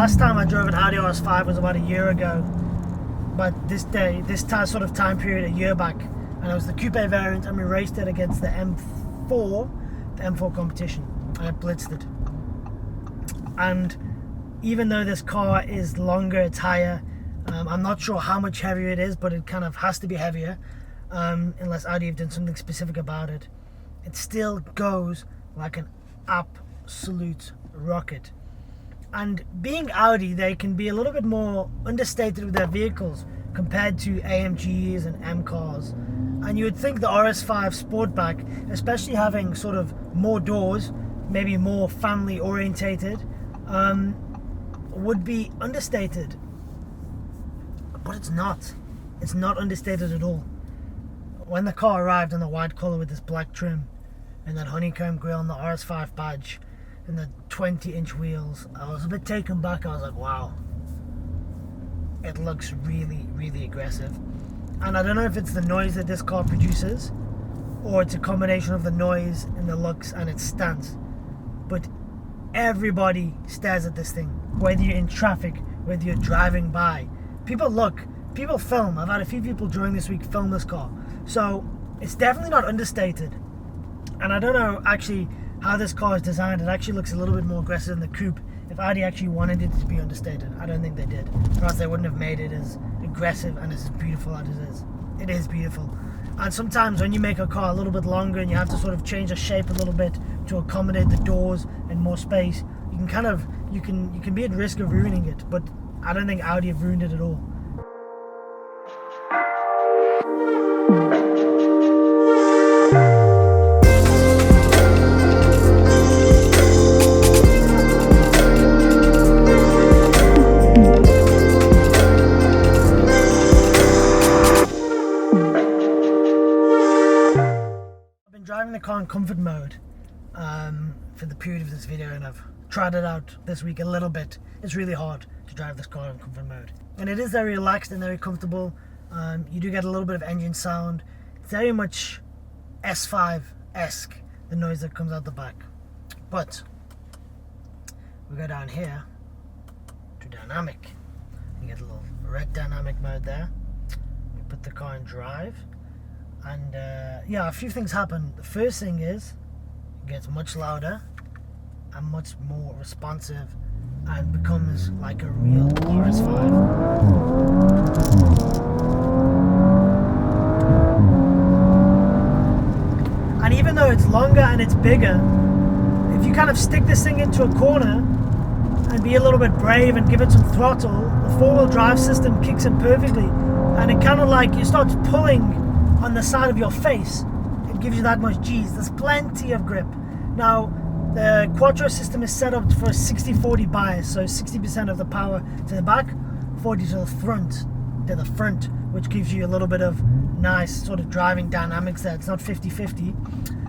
last time I drove an Audi RS5 was about a year ago. But this sort of time period, a year back, and it was the coupe variant, and we raced it against the M4 competition, and it blitzed it. And even though this car is longer, it's higher, I'm not sure how much heavier it is, but it kind of has to be heavier, unless Audi have done something specific about it. It still goes like an absolute rocket. And being Audi, they can be a little bit more understated with their vehicles compared to AMGs and M cars. And you would think the RS5 Sportback, especially having sort of more doors, maybe more family orientated, would be understated. But it's not. It's not understated at all. When the car arrived in the white colour with this black trim and that honeycomb grille and the RS5 badge and the 20-inch wheels, I was a bit taken back. I was like, wow, it looks really, really aggressive. And I don't know if it's the noise that this car produces or it's a combination of the noise and the looks and its stance, but everybody stares at this thing, whether you're in traffic, whether you're driving by. People look, people film. I've had a few people during this week film this car, so it's definitely not understated. And I don't know actually how this car is designed. It actually looks a little bit more aggressive than the coupe. If Audi actually wanted it to be understated, I don't think they did, or else they wouldn't have made it as aggressive and as beautiful as it is. It is beautiful. And sometimes when you make a car a little bit longer and you have to sort of change the shape a little bit to accommodate the doors and more space, you can kind of you can be at risk of ruining it. But I don't think Audi have ruined it at all. Driving the car in comfort mode for the period of this video, and I've tried it out this week a little bit. It's really hard to drive this car in comfort mode, and it is very relaxed and very comfortable. You do get a little bit of engine sound. It's very much S5-esque, the noise that comes out the back. But we go down here to dynamic. You get a little red dynamic mode there. We put the car in drive. And yeah, a few things happen. The first thing is it gets much louder and much more responsive and becomes like a real RS5. And even though it's longer and it's bigger, if you kind of stick this thing into a corner and be a little bit brave and give it some throttle, the four-wheel drive system kicks in perfectly, and it kind of like, it starts pulling on the side of your face. It gives you that much G's. There's plenty of grip. Now, the Quattro system is set up for a 60-40 bias, so 60% of the power to the back, 40 to the front, which gives you a little bit of nice sort of driving dynamics there. It's not 50-50.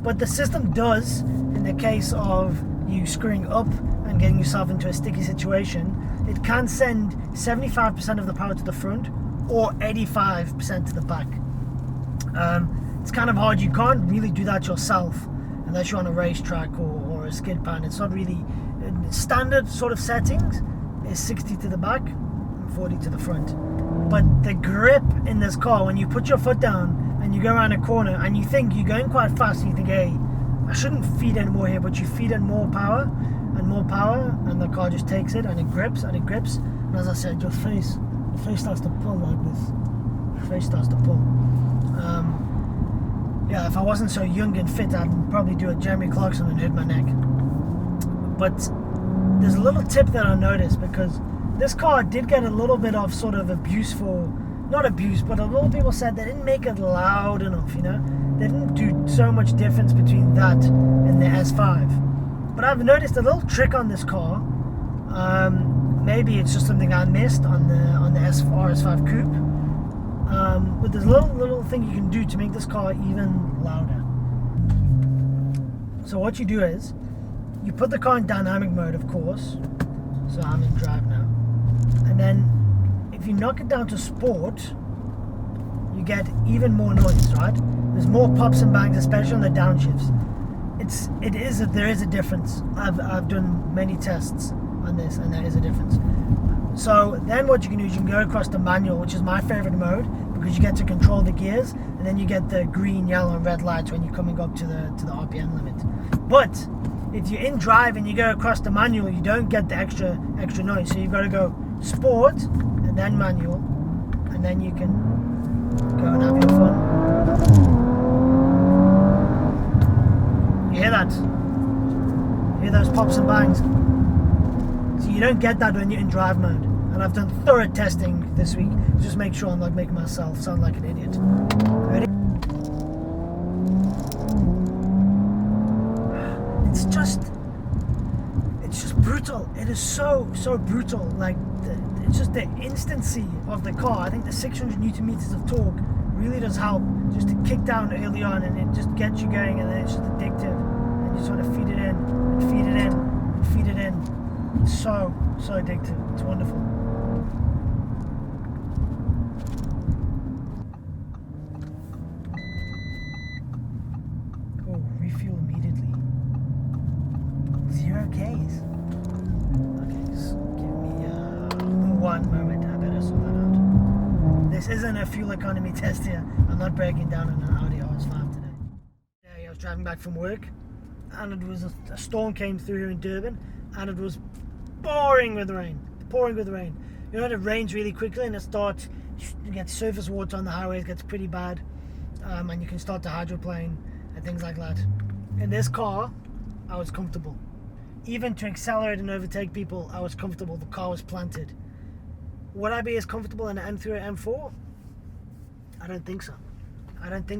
But the system does, in the case of you screwing up and getting yourself into a sticky situation, it can send 75% of the power to the front or 85% to the back. It's kind of hard. You can't really do that yourself unless you're on a racetrack or a skid pan. It's not really standard sort of settings is 60 to the back and 40 to the front. But the grip in this car, when you put your foot down and you go around a corner and you think you're going quite fast and you think, hey, I shouldn't feed in more here, but you feed in more power and the car just takes it and it grips and it grips. And as I said, your face starts to pull like this. Your face starts to pull. Yeah, if I wasn't so young and fit, I'd probably do a Jeremy Clarkson and hurt my neck. But there's a little tip that I noticed, because this car did get a little bit of sort of abuse not abuse, but a lot of people said they didn't make it loud enough, you know? They didn't do so much difference between that and the S5. But I've noticed a little trick on this car. Maybe it's just something I missed on the RS5 Coupe. But there's a little thing you can do to make this car even louder. So what you do is, you put the car in dynamic mode, of course. So I'm in drive now. And then, if you knock it down to sport, you get even more noise, right? There's more pops and bangs, especially on the downshifts. There is a difference. I've done many tests on this, and there is a difference. So then what you can do is you can go across to manual, which is my favorite mode, because you get to control the gears, and then you get the green, yellow and red lights when you're coming up to the RPM limit. But if you're in drive and you go across to manual, you don't get the extra noise. So you've got to go sport and then manual, and then you can go and have your fun. You hear that? You hear those pops and bangs? So you don't get that when you're in drive mode. And I've done thorough testing this week to just make sure I'm not making myself sound like an idiot. Ready? It's just brutal. It is so brutal. Like, it's just the instancy of the car. I think the 600 Newton meters of torque really does help, just to kick down early on, and it just gets you going, and then it's just addictive, and you sort of feed it in and feed it in and feed it in. It's so addictive. It's wonderful. Oh, refuel immediately. 0 Ks. Okay, just give me one moment. I better sort that out. This isn't a fuel economy test here. I'm not breaking down on an Audi RS5 today. Yeah, I was driving back from work, and it was a storm came through here in Durban, and it was pouring with rain. You know, it rains really quickly, and it starts, you get surface water on the highways, gets pretty bad, and you can start to hydroplane and things like that. In this car, I was comfortable. Even to accelerate and overtake people, I was comfortable. The car was planted. Would I be as comfortable in an M3 or M4? I don't think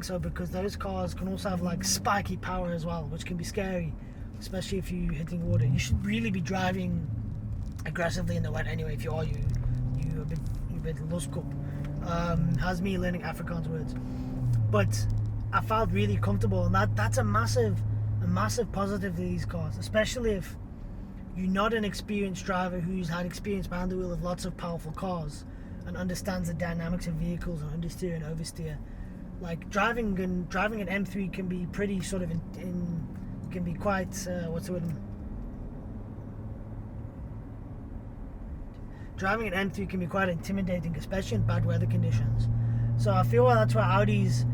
so. Because those cars can also have like spiky power as well, which can be scary, especially if you're hitting water. You should really be driving aggressively in the wet anyway. If you are, you're a bit loskop. How's me learning Afrikaans words? But I felt really comfortable, and that's a massive positive to these cars, especially if you're not an experienced driver who's had experience behind the wheel of lots of powerful cars and understands the dynamics of vehicles and understeer and oversteer. Like driving an M3 can be pretty sort of can be quite what's the word? Driving an M3 can be quite intimidating, especially in bad weather conditions. So I feel that's why Audi's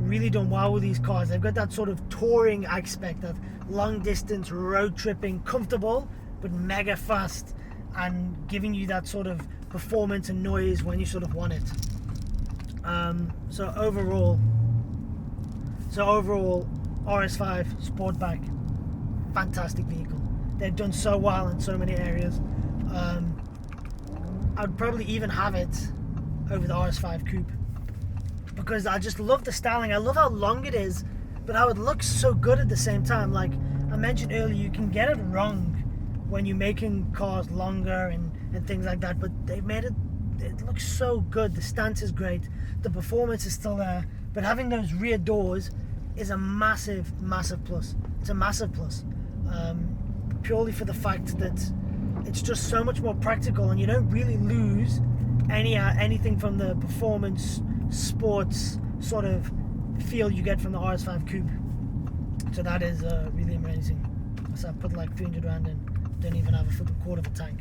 really done well with these cars. They've got that sort of touring aspect, that long distance road tripping, comfortable but mega fast, and giving you that sort of performance and noise when you sort of want it. So overall RS5 Sportback, fantastic vehicle. They've done so well in so many areas. I'd probably even have it over the RS5 Coupe, because I just love the styling. I love how long it is, but how it looks so good at the same time. Like I mentioned earlier, you can get it wrong when you're making cars longer and things like that, but they've made it looks so good. The stance is great, the performance is still there, but having those rear doors is a massive plus. It's a massive plus, purely for the fact that it's just so much more practical, and you don't really lose anything from the performance sports sort of feel you get from the RS5 Coupe. So that is really amazing. So I put like 300 rand in, don't even have a quarter of a tank.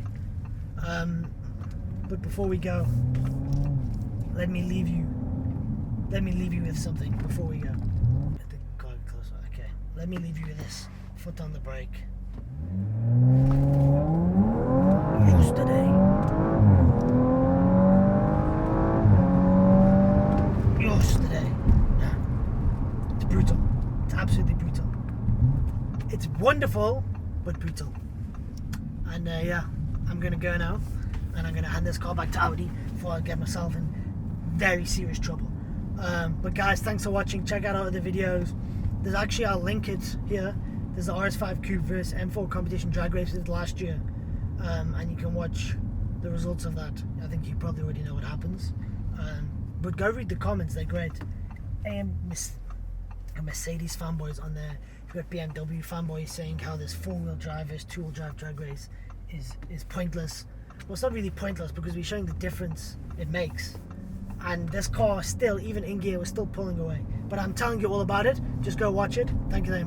But before we go, let me leave you with something before we go. Get the car closer. Okay, let me leave you with this. Foot on the brake. Yesterday. Yeah. It's brutal. It's absolutely brutal. It's wonderful, but brutal. And yeah, I'm gonna go now, and I'm gonna hand this car back to Audi before I get myself in very serious trouble. But guys, thanks for watching. Check out our other videos. There's actually, I'll link it here. There's the RS5 Coupe versus M4 competition drag race we did last year, and you can watch the results of that. I think you probably already know what happens, but go read the comments, they're great. Mercedes fanboys on there. You've got BMW fanboys saying how this four-wheel drive versus two-wheel drive drag race is pointless. Well, it's not really pointless, because we're showing the difference it makes, and this car still, even in gear, was still pulling away. But I'm telling you all about it. Just go watch it. Thank you very much.